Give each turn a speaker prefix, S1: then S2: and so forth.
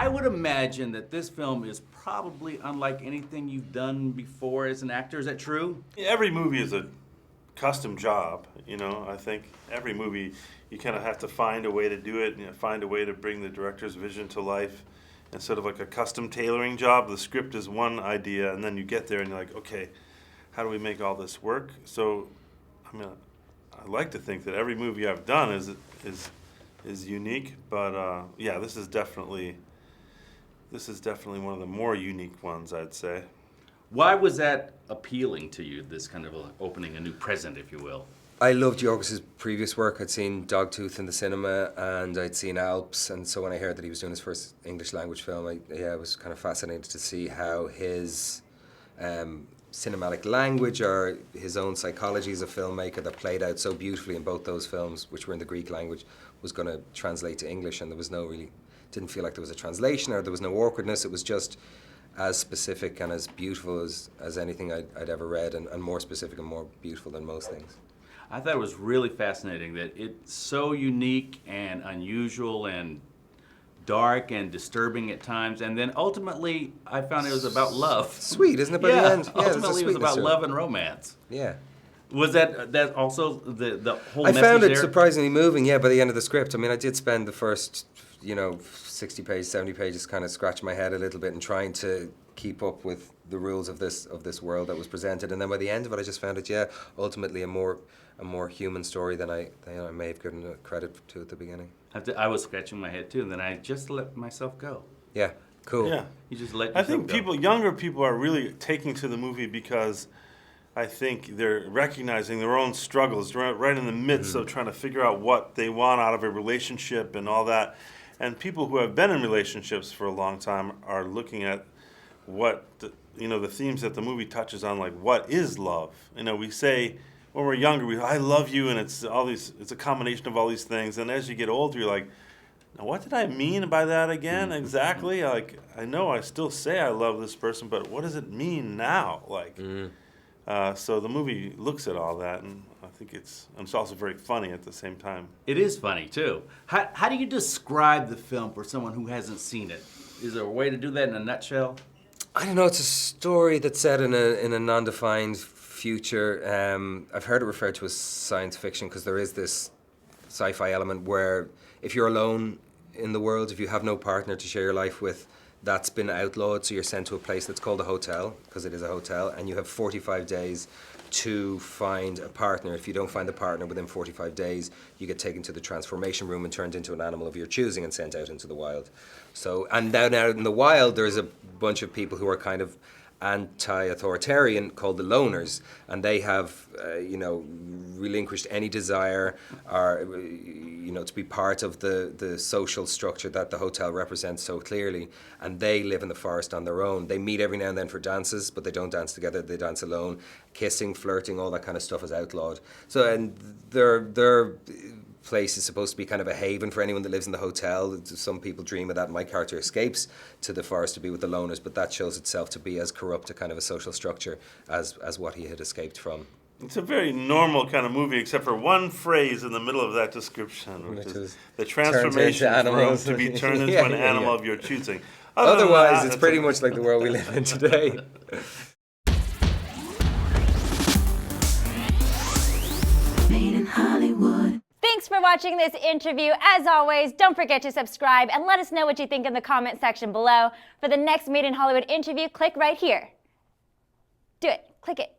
S1: I would imagine that this film is probably unlike anything you've done before as an actor. Is that true?
S2: Every movie is a custom job, you know. I think every movie you kind of have to find a way to do it, find a way to bring the director's vision to life. Instead of like a custom tailoring job, the script is one idea, and then you get there and you're like, okay, how do we make all this work? So, I mean, I like to think that every movie I've done is unique, but yeah, this is definitely one of the more unique ones, I'd say.
S1: Why was that appealing to you, this kind of opening a new present, if you will?
S3: I loved Yorgos's previous work. I'd seen Dogtooth in the cinema, and I'd seen Alps, and so when I heard that he was doing his first English language film, I was kind of fascinated to see how his cinematic language or his own psychology as a filmmaker that played out so beautifully in both those films, which were in the Greek language, was going to translate to English, and there was didn't feel like there was a translation or there was no awkwardness. It was just as specific and as beautiful as anything I'd ever read, and more specific and more beautiful than most things.
S1: I thought it was really fascinating that it's so unique and unusual and dark and disturbing at times, and then ultimately I found it was about love.
S3: Sweet, isn't it, by the end? Yeah,
S1: ultimately it was about love and romance.
S3: Yeah.
S1: Was that also the whole message
S3: I found it
S1: there?
S3: surprisingly moving, yeah, by the end of the script. I mean, I did spend the first, 60 pages, 70 pages kind of scratching my head a little bit and trying to keep up with the rules of this world that was presented. And then by the end of it, I just found it, yeah, ultimately a more human story than I may have given credit to at the beginning.
S1: I was scratching my head too, and then I just let myself go.
S3: Yeah, cool.
S2: Yeah.
S1: You just let
S2: I
S1: yourself
S2: think
S1: go.
S2: younger people are really taking to the movie because I think they're recognizing their own struggles right in the midst of trying to figure out what they want out of a relationship and all that. And people who have been in relationships for a long time are looking at what the themes that the movie touches on, like what is love. We say when we're younger, I love you, and it's a combination of all these things. And as you get older, you're like, now what did I mean by that again? Exactly. Like, I know I still say I love this person, but what does it mean now? Like, so the movie looks at all that, and I think it's also very funny at the same time.
S1: It is funny too. How do you describe the film for someone who hasn't seen it? Is there a way to do that in a nutshell?
S3: I don't know. It's a story that's set in a non-defined future. I've heard it referred to as science fiction because there is this sci-fi element where if you're alone in the world, if you have no partner to share your life with, that's been outlawed. So you're sent to a place that's called a hotel, because it is a hotel, and you have 45 days to find a partner. If you don't find the partner within 45 days, you get taken to the transformation room and turned into an animal of your choosing and sent out into the wild. So, and down out in the wild, there's a bunch of people who are kind of anti-authoritarian called the loners, and they have, relinquished any desire or, to be part of the social structure that the hotel represents so clearly, and they live in the forest on their own. They meet every now and then for dances, but they don't dance together, they dance alone. Kissing, flirting, all that kind of stuff is outlawed. So, and their place is supposed to be kind of a haven for anyone that lives in the hotel. Some people dream of that. My character escapes to the forest to be with the loners, but that shows itself to be as corrupt a kind of a social structure as what he had escaped from.
S2: It's a very normal kind of movie, except for one phrase in the middle of that description, which is the transformation room to be turned into an animal of your choosing.
S3: Otherwise, it's pretty much like the world we live in today.
S4: Made in Hollywood.
S5: Thanks for watching this interview. As always, don't forget to subscribe and let us know what you think in the comment section below. For the next Made in Hollywood interview, click right here. Do it. Click it.